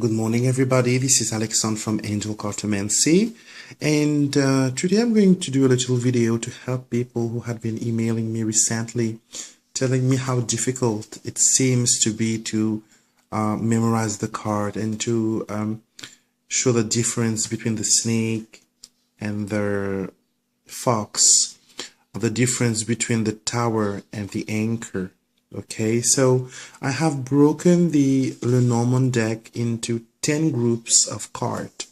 Good morning, everybody. This is Alexandre from Angel Cartomancy, and today I'm going to do a little video to help people who had been emailing me recently, telling me how difficult it seems to be to memorize the card and to show the difference between the snake and the fox, the difference between the tower and the anchor. Okay, so I have broken the Lenormand deck into 10 groups of cards.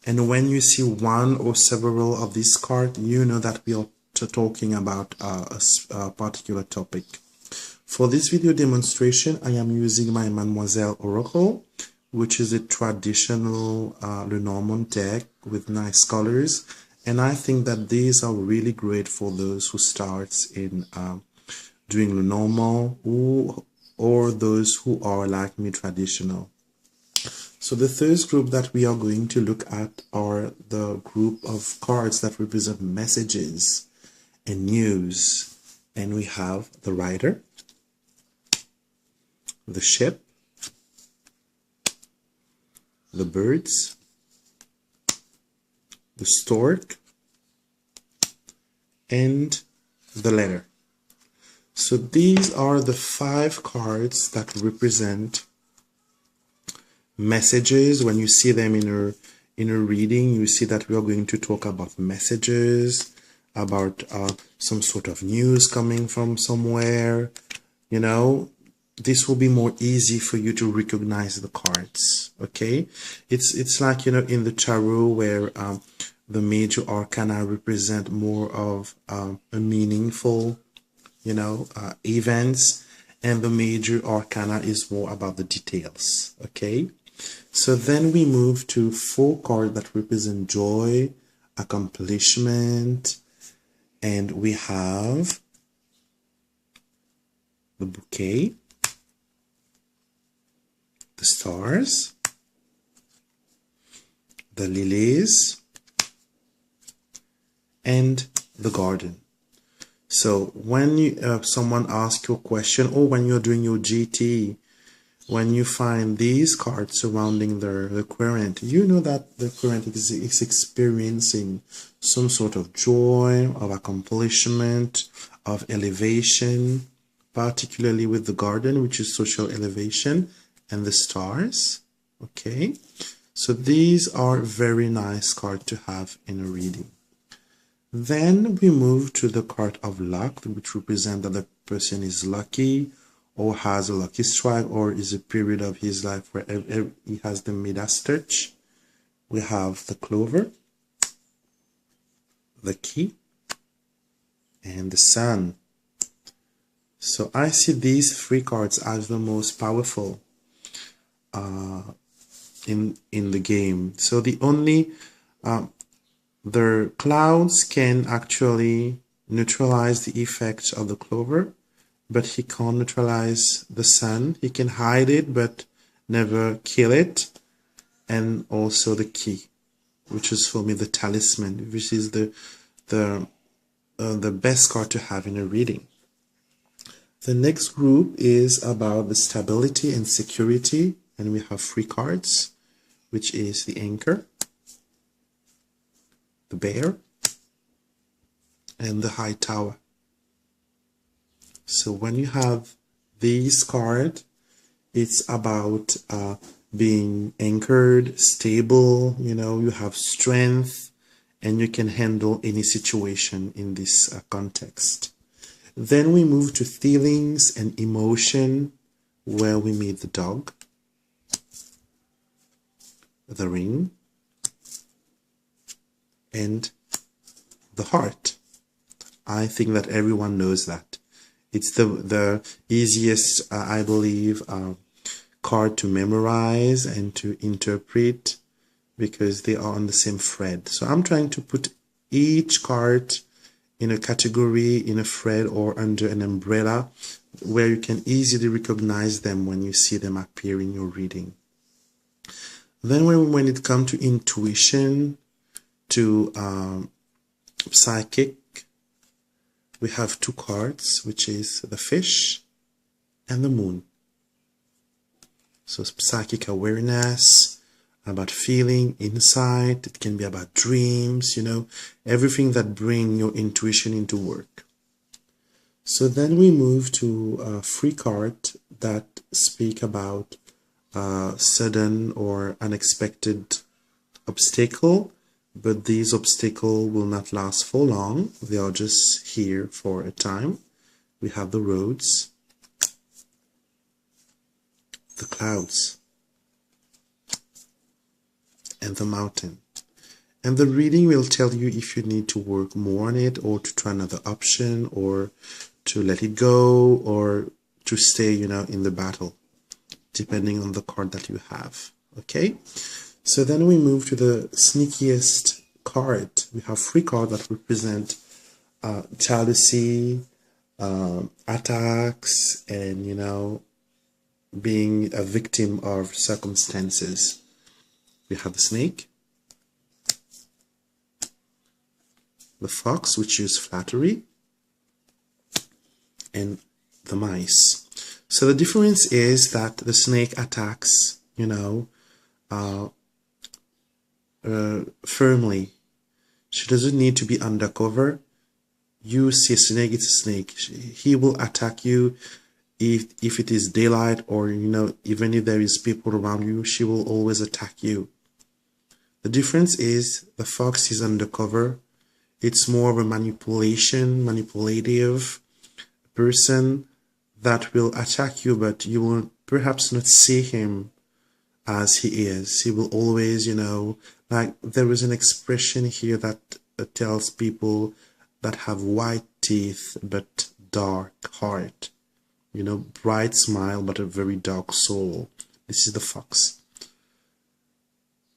And when you see one or several of these cards, you know that we are talking about a particular topic. For this video demonstration, I am using my Mademoiselle Oracle, which is a traditional Lenormand deck with nice colors. And I think that these are really great for those who starts in doing Lenormand or those who are like me, traditional. So the first group that we are going to look at are the group of cards that represent messages and news. And we have the rider, the ship, the birds, the stork, and the letter. So these are the 5 cards that represent messages. When you see them in a reading, you see that we are going to talk about messages, about some sort of news coming from somewhere. You know, this will be more easy for you to recognize the cards. Okay, it's like, you know, in the tarot where the major arcana represent more of a meaningful, you know, events, and the major arcana is more about the details. Okay, so then we move to 4 cards that represent joy, accomplishment, and we have the bouquet, the stars, the lilies, and the garden. So when you, someone asks you a question, or when you're doing your GT, when you find these cards surrounding the querent, you know that the querent is experiencing some sort of joy, of accomplishment, of elevation, particularly with the garden, which is social elevation, and the stars. Okay, so these are very nice cards to have in a reading. Then we move to the card of luck, which represents that the person is lucky or has a lucky strike, or is a period of his life where he has the Midas touch. We have the clover, the key, and the sun. So I see these 3 cards as the most powerful in the game. So the only the clouds can actually neutralize the effects of the clover, but he can't neutralize the sun. He can hide it, but never kill it. And also the key, which is for me the talisman, which is the best card to have in a reading. The next group is about the stability and security, and we have 3 cards, which is the anchor, the bear, and the high tower. So when you have these cards, it's about being anchored, stable, you know, you have strength, and you can handle any situation in this context. Then we move to feelings and emotion, where we meet the dog, the ring, and the heart. I think that everyone knows that. It's the easiest, I believe, card to memorize and to interpret, because they are on the same thread. So I'm trying to put each card in a category, in a thread, or under an umbrella where you can easily recognize them when you see them appear in your reading. Then when it comes to intuition, to psychic, we have 2 cards, which is the fish and the moon. So psychic awareness, about feeling, insight. It can be about dreams, everything that bring your intuition into work. So then we move to a free card that speak about sudden or unexpected obstacle, but these obstacles will not last for long. They are just here for a time. We have the roads, the clouds, and the mountain. And the reading will tell you if you need to work more on it, or to try another option, or to let it go, or to stay, in the battle, depending on the card that you have. Okay? So then we move to the sneakiest card. We have 3 cards that represent jealousy, attacks, and, being a victim of circumstances. We have the snake, the fox, which is flattery, and the mice. So the difference is that the snake attacks, firmly. She doesn't need to be undercover. You see a snake, it's a snake. He will attack you if it is daylight, or, even if there is people around you, she will always attack you. The difference is the fox is undercover. It's more of a manipulative person that will attack you, but you will perhaps not see him as he is. He will always, like there is an expression here that tells people that have white teeth but dark heart. Bright smile but a very dark soul. This is the fox.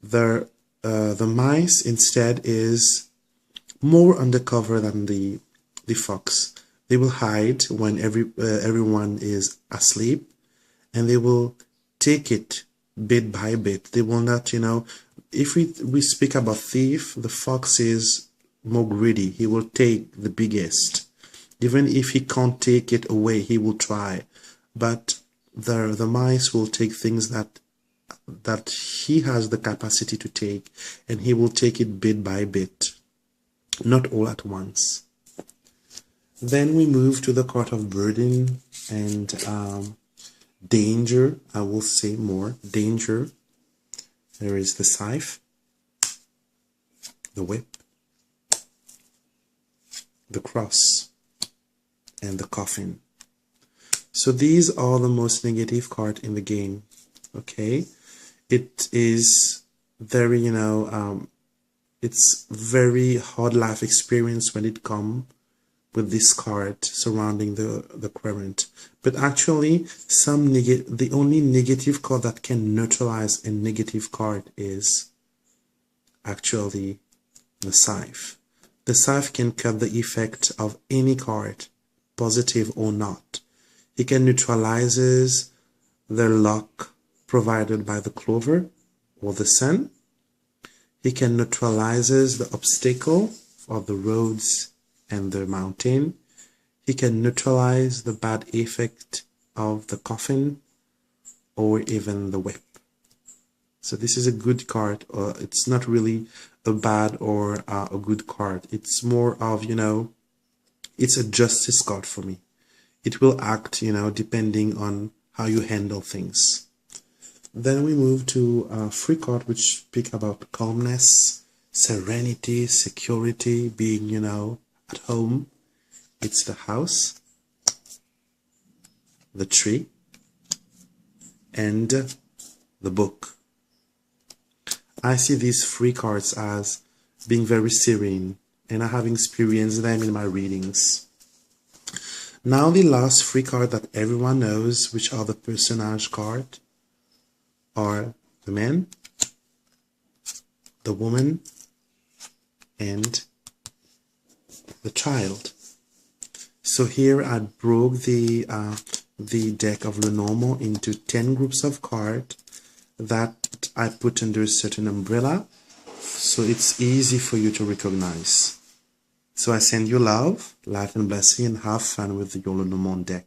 The mice instead is more undercover than the fox. They will hide when everyone is asleep, and they will take it bit by bit. They will not, if we speak about thief, the fox is more greedy. He will take the biggest. Even if he can't take it away, he will try. But the mice will take things that he has the capacity to take, and he will take it bit by bit, not all at once. Then we move to the card of burden and danger. I will say more danger. There is the scythe, the whip, the cross, and the coffin. So these are the most negative cards in the game. Okay, it is very, it's very hard life experience when it comes with this card surrounding the current. But actually, the only negative card that can neutralize a negative card is actually the scythe. The scythe can cut the effect of any card, positive or not. It can neutralizes the luck provided by the clover or the sun. It can neutralizes the obstacle of the roads and the mountain. He can neutralize the bad effect of the coffin or even the whip. So this is a good card. It's not really a bad or a good card. It's more of, it's a justice card for me. It will act, depending on how you handle things. Then we move to a free card which speak about calmness, serenity, security, being, at home. It's the house, the tree, and the book. I see these 3 cards as being very serene, and I have experienced them in my readings. Now the last 3 cards that everyone knows, which are the personage card, are the man, the woman, and the child. So here I broke the deck of Lenormand into 10 groups of cards that I put under a certain umbrella, so it's easy for you to recognize. So I send you love, light and blessing, and have fun with your Lenormand deck.